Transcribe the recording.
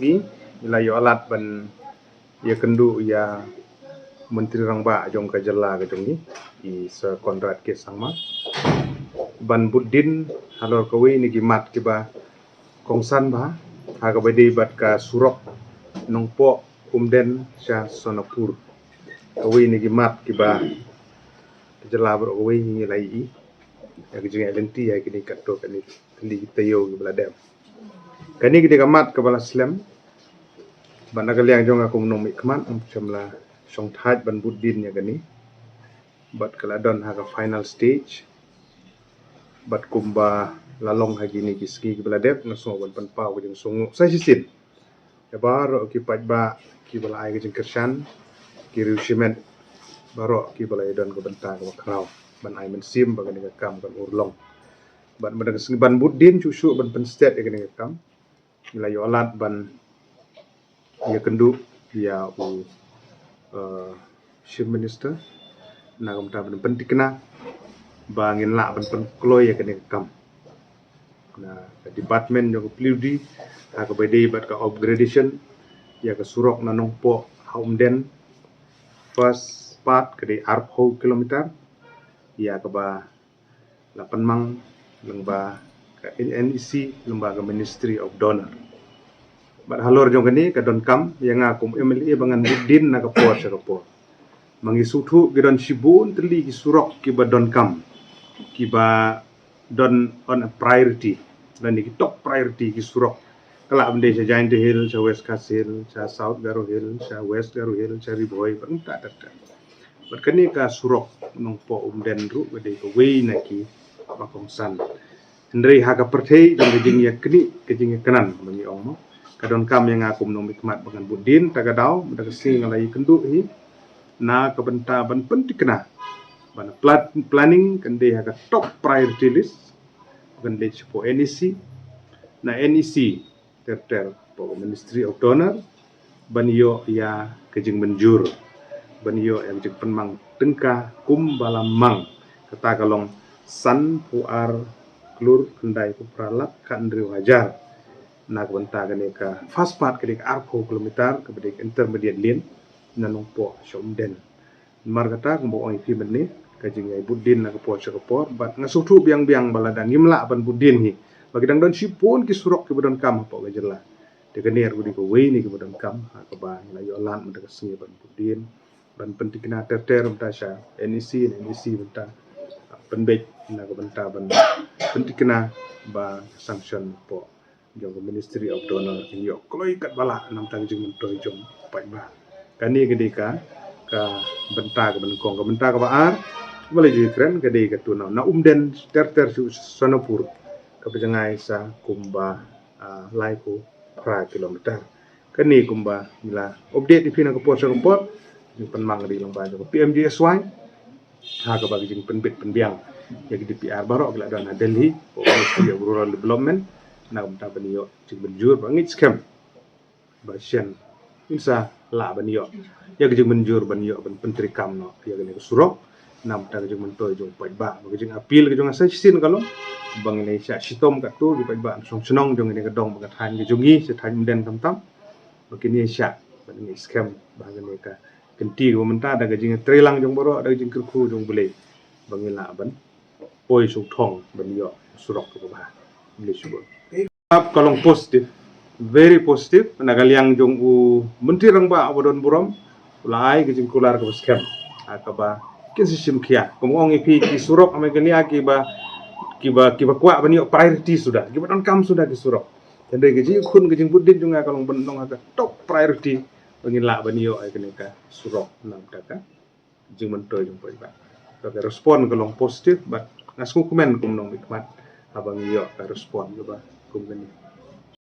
SG ila yo alat ban ya kendu ya menteri rangba jong ka jela ka jong ni I se kontrak ke sangma ban buddin halor kawi ni gimat ki ba kongsan ba ha ka badi bat ka surok nongpo umden sya sonapur kawi ni gimat ki ba jela bro kawi ni lai I ya kijing lenti ya kini katto kani li tayo ki bala dem kani kini kamat ka bala slam ban nagaliang jong aku menong mikmat chamla song thaj ban buddin ya gani bat kala don ha ka final stage bat kumba lalong ha gini kiski ki bala dep na so ban pan pau jeng songo sai sisin ya baro ki paj ba ki bala ai jeng kersan ki riusimet baro ki bala don ko benta ko krau ban ai men sim ba gani ka kam kan urlong ban madang ban buddin cusu ban pen state ya gani ka kam ila yo alat ban ya kendu ya u chief minister na kam ta ban pentikna bangin la ban pen kloy ya kene kam na department yo pludi ha ka bede bat ka upgradation ya ka surok na nongpo haumden first part ke di arp ho kilometer ya ka ba 8 mang lengba ka NEC lembaga Ministry of Donor bat halor jong kani ka don kam yang akum MLA bangan buddin na ka por sa ka por mangisutu gidon sibun teli ki surok ki ba don kam ki ba don on a priority dan di top priority ki surok kala amde sa Giant Hill sa West Castle sa South Garo Hill sa West Garo Hill sa Riboy pangta tata bat kani ka surok nong po umden ru gede ko we na ki makongsan ndrei ha ka perthei jong jing ya kini kejing kanan bangi ong mo kadon kam yang aku menong mikmat bangan budin tagadau daga sing alai kendu hi na kabenta ban pentikna ban planning kende ha ka top priority list kende po NEC na NEC ter po Ministry of Donor ban yo ya kejing menjur ban yo yang jing penmang tengka kum balamang kata kalong san puar klur kendai ku pralat kan dri wajar na kabenta kene ka fast part kene ka arpo kilometer ke bede intermediate lane na nongpo somden mar kata kumbo oi fi menni kajing ai buddin na ko por bat ngasutu biang-biang baladan ngimla ban buddin hi bagi dang don sipun ki surok ki bodon kam po gajela de kener gudi ko we ni ki bodon kam ha ka ba la yo lan menda singi ban buddin ban pentikna ter mtasha NEC benta penbej na ko benta ban pentikna ba sanction po jong Ministry of Donor yo kloi kat bala nam tang jing mentoy jong pai ba kani gede ka benta ka benkong ka benta ka baar boleh jadi keren gede ka tuna na umden ter su sonopur ka pejangai sa kumba laiku pra kilometer kani kumba mila update di pina ka poso report jing penmang di lang ba ko PMGSY ha ka bagi jing penbit penbiang ya di PR barok la dana Delhi Ministry of Rural Development na umta baniyo jing benjur bangit scam basyan insa la baniyo ya jing benjur baniyo ban pentri kam no ya gani surok nam ta jing mentoy jong pai ba jing apil ke jong asai sin kalau bang ini sya sitom ka tu di pai ba song senong jong ini kedong bang than ke jongi se than den tam tam begini sya ban ini scam bang ini ka kenti ko menta da jing trelang jong boro da jing kerku jong bele bang ila ban poi sung thong baniyo surok ko ba beli subur kalong positif very positif nagaliang jong u menteri rangba abodon burom ulai ke jing kular ke scam akaba kin sistem kia komong ipi ki surok ame gani kiba kwa bani priority sudah kiba don kam sudah ki surok tende ke ji kun ke jing buddin junga kalong bentong aga top priority bangin la bani yo ai gani ka surok nam taka jing mentoy jong pai ba ka respon kalong positif but ngasku komen kum nong ikmat abang yo ka respon ba kum gani